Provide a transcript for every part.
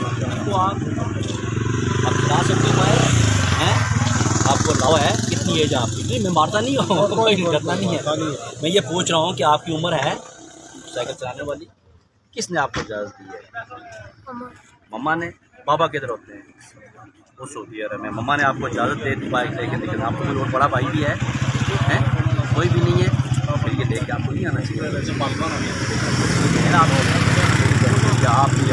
इसको आप चला सकते हो हैं। आपको लव है, कितनी एज है आपकी? नहीं, मैं मारता नहीं हूँ, कोई करना नहीं है। मैं ये पूछ रहा हूँ कि आपकी उम्र है साइकिल चलाने वाली? किसने आपको इजाज़त दी है? मम्मा ने। पापा किधर होते हैं? वो सऊदी अरब में। मम्मा ने आपको इजाज़त दे दी बाइक लेके, लेकिन आपको कोई और बड़ा भाई भी है? कोई भी नहीं है? फिर ये लेके आपको नहीं आना चाहिए।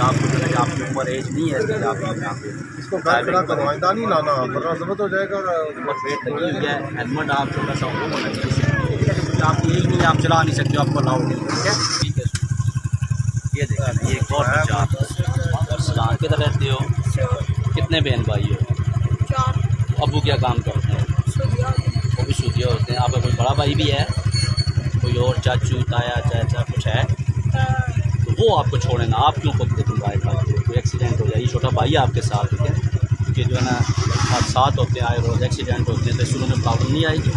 आपको जो है आपकी उम्र एज नहीं है, इसलिए आप यहाँ पे इसको नहीं लाना, वरना ज़रूरत हो जाएगा। वेट लगी हुई है, हेलमेट आप थोड़ा सा वो होना चाहिए। आप यही नहीं, आप चला नहीं सकते, आपको अलाउ नहीं। ठीक है, ठीक है। ये देखा, ये एक और सलाम किधर रहते हो? कितने बहन भाई हो? 4। अबू क्या काम करते हैं? वो भी सूदिया होते हैं। आपका कोई बड़ा भाई भी है? कोई और चाचू ताया चाचा कुछ है? तो वो आपको छोड़े ना, आप क्यों खुद देखो बाइक का कोई एक्सीडेंट हो जाए? ये छोटा भाई है आपके साथ, ठीक है? क्योंकि जो है ना हादसात होते हैं, आए रोज़ एक्सीडेंट होते हैं, तो शुरू में प्रॉब्लम नहीं आएगी,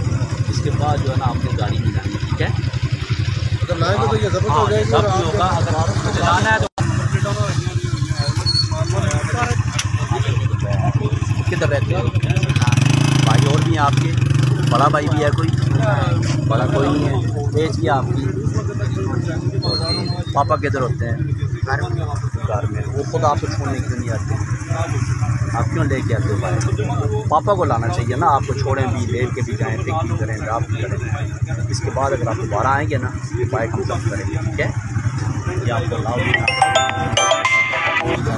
इसके बाद जो है ना आपने गाड़ी नहीं लानी। ठीक है, अगर लाएंगे तो ये ज़रूरत हो जाएगी। सब होगा। अगर चलाना है तो किधर रहते हो? भाई और भी हैं आपके? बड़ा भाई भी है कोई? बड़ा कोई नहीं है। एज क्या आपकी? पापा किधर होते हैं? घर में। वो खुद आपको छोड़ने क्यों नहीं आते? आप क्यों लेके आते हो भाई? पापा को लाना चाहिए ना, आपको छोड़ें भी, ले के भी जाएँ, पिक भी करें, ड्रॉप भी करें। इसके बाद अगर आप दोबारा आएँगे ना, ये बाइक को जब्त करेंगे। ठीक है, ये आपको लाभ ठीक है।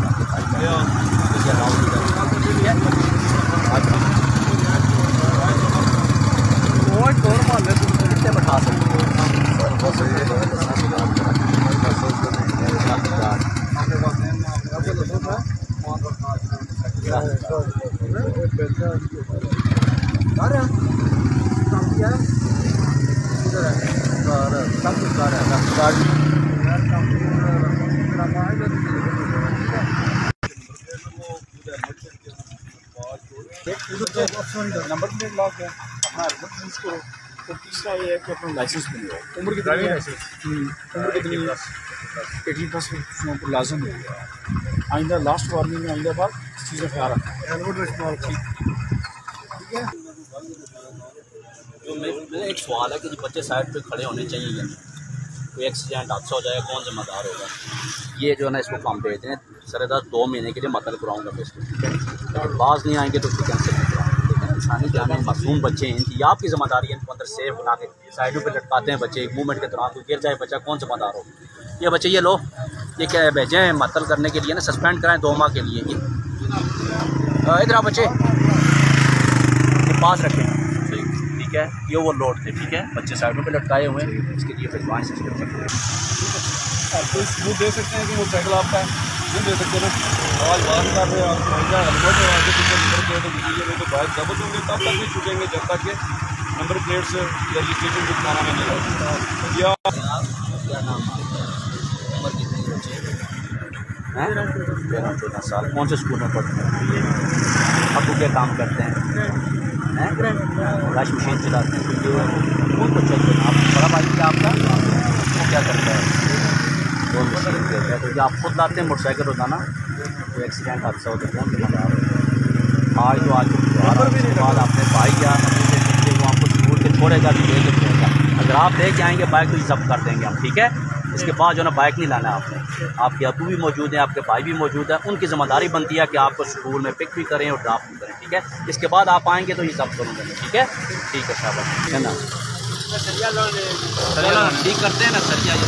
कितने बैठा सकते हो? नंबर प्लेट लॉक है, अपना हेलमेट यूज़ करो। तो तीसरा ये है कि अपना लाइसेंस बनाओ। उम्र कितनी है? उम्र कितनी है? 18+ लाजम है। आइंदा लास्ट वार्निंग में आइंदा बार चीज़ें ख्याल रखना, हेलमेट का इस्तेमाल। ठीक है। तो मेरा एक सवाल है कि जो बच्चे साइड पे खड़े होने चाहिए या कोई एक्सीडेंट हादसा हो जाएगा, कौन जिम्मेदार होगा? ये जो है ना इसको काम भेज दें सर 2 महीने के लिए मतलब कराऊँगा मैं इसको। ठीक है, अगर बाज नहीं आएंगे तो फिर कैंसिल नहीं कराऊँगा। ठीक है, इंसानी जान है, मासूम बच्चे हैं, इनकी आपकी ज़िम्मेदारी है। इनको अंदर सेफ बना के साइडों पे लटकाते हैं बच्चे, मूवमेंट के दौरान कोई गिर जाए बच्चा, कौन जिम्मेदार हो? ये बच्चे ये लो, ये क्या है, भेजे हैं मतल करने के लिए ना, सस्पेंड कराएं 2 माह के लिए। ये इधर आप बच्चे ये पास रखें। ठीक है, ये वो लोड थे। ठीक है, बच्चे साइडों पे लटकाए हुए हैं, इसके लिए भिजवाएँ सिस्टम में। कोई सबूत दे सकते हैं कि वो साइकिल आपका है? नहीं दे सकते ना। आवाज़ बात कर रहे हैं, हेलमेट है आगे पीछे नंबर प्लेट दीजिए, तो बाइक जब्त होंगे तब तक नहीं छूटेंगे जब तक के नंबर प्लेट से रजिस्ट्रेशन दिखाना नहीं होगा। या क्या नाम है? उम्र कितनी बच्चे हैं? 13-14 साल। कौन से स्कूल में पढ़ते हैं? अबू क्या काम करते हैं? वॉश मशीन चलाते हैं। तो ये कौन को चलते हैं? आप बड़ा भाई क्या आपका? वो क्या करता है? वो मशीन देता है। तो ये आप खुद लाते हैं मोटरसाइकिल रोजाना? कोई एक्सीडेंट हादसा हो तो कौन जिम्मेदार हो? आज तो उसके बाद आपने भाई या वो आपको स्कूल के छोड़ेगा भी, ले के छोड़ेगा। अगर आप लेके आएंगे बाइक तो ये जब्त कर देंगे हम। ठीक है, इसके बाद जो ना बाइक नहीं लाना है आपने। आपके अबू भी मौजूद हैं, आपके भाई भी मौजूद हैं, उनकी ज़िम्मेदारी बनती है कि आपको स्कूल में पिक भी करें और ड्रॉप भी करें। ठीक है, इसके बाद आप आएंगे तो ये जब्त करूँगा। ठीक है, ठीक है, शाबाश है ना। सरिया ठीक करते हैं ना सरिया, ये